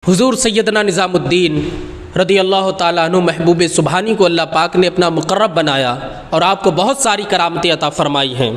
حضور سیدنا نظام الدین رضی اللہ تعالیٰ عنہ محبوب سبحانی کو اللہ پاک نے اپنا مقرب بنایا اور آپ کو بہت ساری کرامتیں عطا فرمائی ہیں۔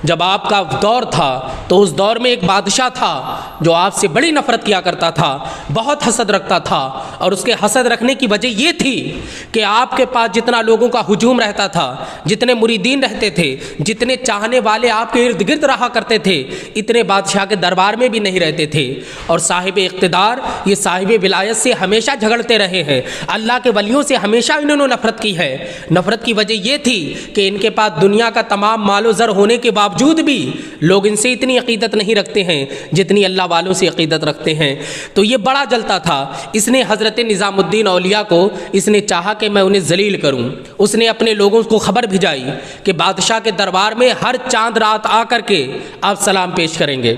جب آپ کا دور تھا تو اس دور میں ایک بادشاہ تھا جو آپ سے بڑی نفرت کیا کرتا تھا، بہت حسد رکھتا تھا، اور اس کے حسد رکھنے کی وجہ یہ تھی کہ آپ کے پاس جتنا لوگوں کا ہجوم رہتا تھا، جتنے مریدین رہتے تھے، جتنے چاہنے والے آپ کے ارد گرد رہا کرتے تھے، اتنے بادشاہ کے دربار میں بھی نہیں رہتے تھے، اور صاحب اقتدار یہ صاحب ولایت سے ہمیشہ جھگڑتے رہے ہیں۔ اللہ کے ولیوں سے ہمیشہ انہوں نے نفرت کی ہے۔ نفرت کی وجہ یہ تھی کہ ان کے پاس دنیا کا تمام مال و زر ہونے کے باوجود بھی لوگ ان سے اتنی عقیدت نہیں رکھتے ہیں جتنی اللہ والوں سے عقیدت رکھتے ہیں۔ تو یہ بڑا جلتا تھا۔ اس نے حضرت نظام الدین اولیاء کو اس نے چاہا کہ میں انہیں ذلیل کروں۔ اس نے اپنے لوگوں کو خبر بھیجائی کہ بادشاہ کے دربار میں ہر چاند رات آ کر کے آپ سلام پیش کریں گے۔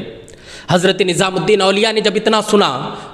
حضرت نظام الدین اولیاء نے جب اتنا سنا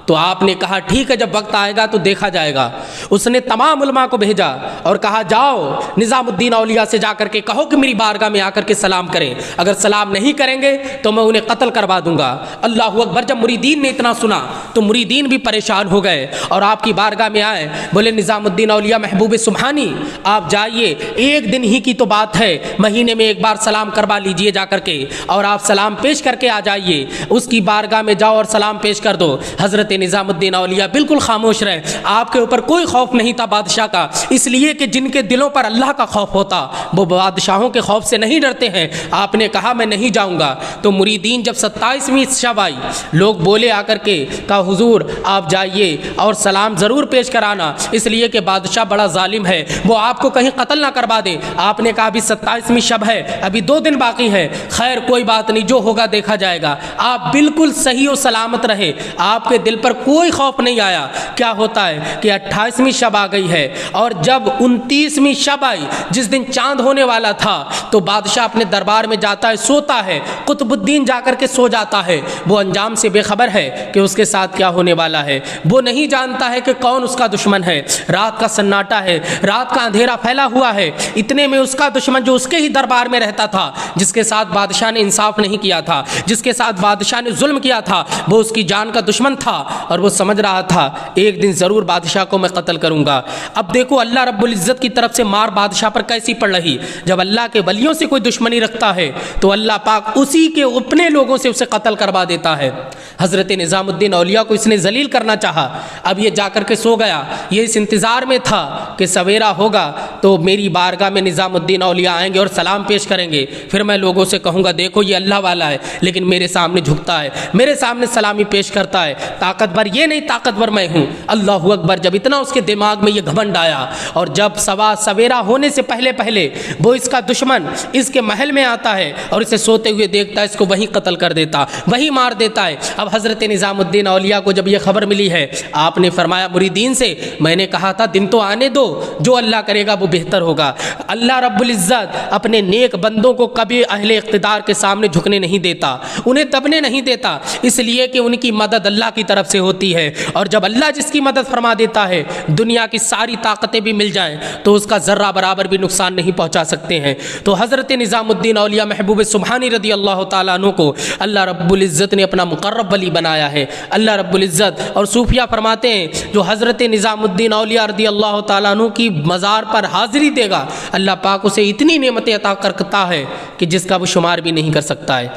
تو آپ نے کہا ٹھیک ہے، جب وقت آئے گا تو دیکھا جائے گا۔ اس نے تمام علماء کو بھیجا اور کہا جاؤ نظام الدین اولیاء سے جا کر کے کہو کہ میری بارگاہ میں آ کر کے سلام کریں، اگر سلام نہیں کریں گے تو میں انہیں قتل کروا دوں گا۔ اللہ اکبر۔ جب مریدین نے اتنا سنا تو مریدین بھی پریشان ہو گئے اور آپ کی بارگاہ میں آئے، بولے نظام الدین اولیاء محبوب سبحانی آپ جائیے، ایک دن ہی کی تو بات ہے، مہینے میں ایک بار سلام کروا لیجئے جا کر کے، اور آپ سلام پیش کر کے آ جائیے، اس کی بارگاہ میں جاؤ اور سلام پیش کر دو۔ حضرت نظام الدین اولیاء بالکل خاموش رہے۔ آپ کے اوپر کوئی خوف نہیں تھا بادشاہ کا، اس لیے کہ جن کے دلوں پر اللہ کا خوف ہوتا وہ بادشاہوں کے خوف سے نہیں ڈرتے ہیں۔ آپ نے کہا میں نہیں جاؤں گا۔ تو مریدین جب 27ویں شب آئی، لوگ بولے آ کر کے، کہا حضور آپ جائیے اور سلام ضرور پیش کرانا، اس لیے کہ بادشاہ بڑا ظالم ہے، وہ آپ کو کہیں قتل نہ کروا دے۔ آپ نے کہا ابھی 27ویں شب ہے، ابھی 2 دن باقی ہے، خیر کوئی بات نہیں، جو ہوگا دیکھا جائے گا۔ آپ بالکل صحیح و سلامت رہے، آپ کے دل پر کوئی خوف نہیں آیا۔ کیا ہوتا ہے کہ 28ویں شب آ گئی ہے، اور جب 29ویں شب آئی جس دن چاند ہونے والا تھا تو بادشاہ اپنے دربار میں جاتا ہے، سوتا ہے، قطب الدین جا کر کے سو جاتا ہے۔ وہ انجام سے بے خبر ہے کہ اس کے ساتھ کیا ہونے والا ہے، وہ نہیں جانتا ہے کہ کون اس کا دشمن ہے۔ رات کا سناٹا ہے، رات کا اندھیرا پھیلا ہوا ہے، اتنے میں اس کا دشمن جو اس کے ہی دربار میں رہتا تھا، جس کے ساتھ بادشاہ نے انصاف نہیں کیا تھا، جس کے ساتھ بادشاہ نے ظلم کیا تھا، وہ اس کی جان کا دشمن تھا، اور وہ سمجھ رہا تھا ایک دن ضرور بادشاہ کو میں قتل کروں گا۔ اب دیکھو اللہ رب العزت کی طرف سے مار بادشاہ پر کیسی پڑ رہی۔ جب اللہ کے ولیوں سے کوئی دشمنی رکھتا ہے تو اللہ پاک اسی کے اپنے لوگوں سے اسے قتل کروا دیتا ہے۔ حضرت نظام الدین اولیاء کو اس نے ذلیل کرنا چاہا۔ اب یہ جا کر کے سو گیا، یہ اس انتظار میں تھا کہ سویرا ہوگا تو میری بارگاہ میں نظام الدین اولیاء آئیں گے اور سلام پیش کریں گے، پھر میں لوگوں سے کہوں گا دیکھو یہ اللہ والا ہے، لیکن میرے سامنے جھکتا ہے، میرے سامنے سلامی پیش کرتا ہے، طاقتور یہ نہیں طاقتور میں ہوں۔ اللہ اکبر۔ جب اتنا اس کے دماغ میں یہ گھمنڈ آیا، اور جب سویرا ہونے سے پہلے وہ اس کا دشمن اس کے محل میں آتا ہے اور اسے سوتے ہوئے دیکھتا ہے، اس کو وہیں قتل کر دیتا، وہیں مار دیتا ہے۔ اب حضرت نظام الدین اولیاء کو جب یہ خبر ملی ہے، آپ نے فرمایا مریدین سے میں نے کہا تھا دن تو آنے دو، جو اللہ کرے گا وہ بہتر ہوگا۔ اللہ رب العزت اپنے نیک بندوں کو کبھی اہل اقتدار کے سامنے جھکنے نہیں دیتا، انہیں دبنے نہیں دیتا، اس لیے کہ ان کی مدد اللہ کی طرف سے ہوتی ہے، اور جب اللہ جس کی مدد فرما دیتا ہے دنیا کی ساری طاقتیں بھی مل جائیں تو اس کا ذرہ برابر بھی نقصان نہیں پہنچا سکتے ہیں۔ تو حضرت نظام الدین اولیاء محبوب سبحانی رضی اللہ تعالیٰ عنہ کو اللہ رب العزت نے اپنا مقرب ولی بنایا ہے۔ اللہ رب العزت اور صوفیہ فرماتے ہیں جو حضرت نظام الدین اولیاء رضی اللہ تعالیٰ عنہ کی مزار پر حاضری دے گا، اللہ پاک اسے اتنی نعمتیں عطا کرتا ہے کہ جس کا وہ شمار بھی نہیں کر سکتا ہے۔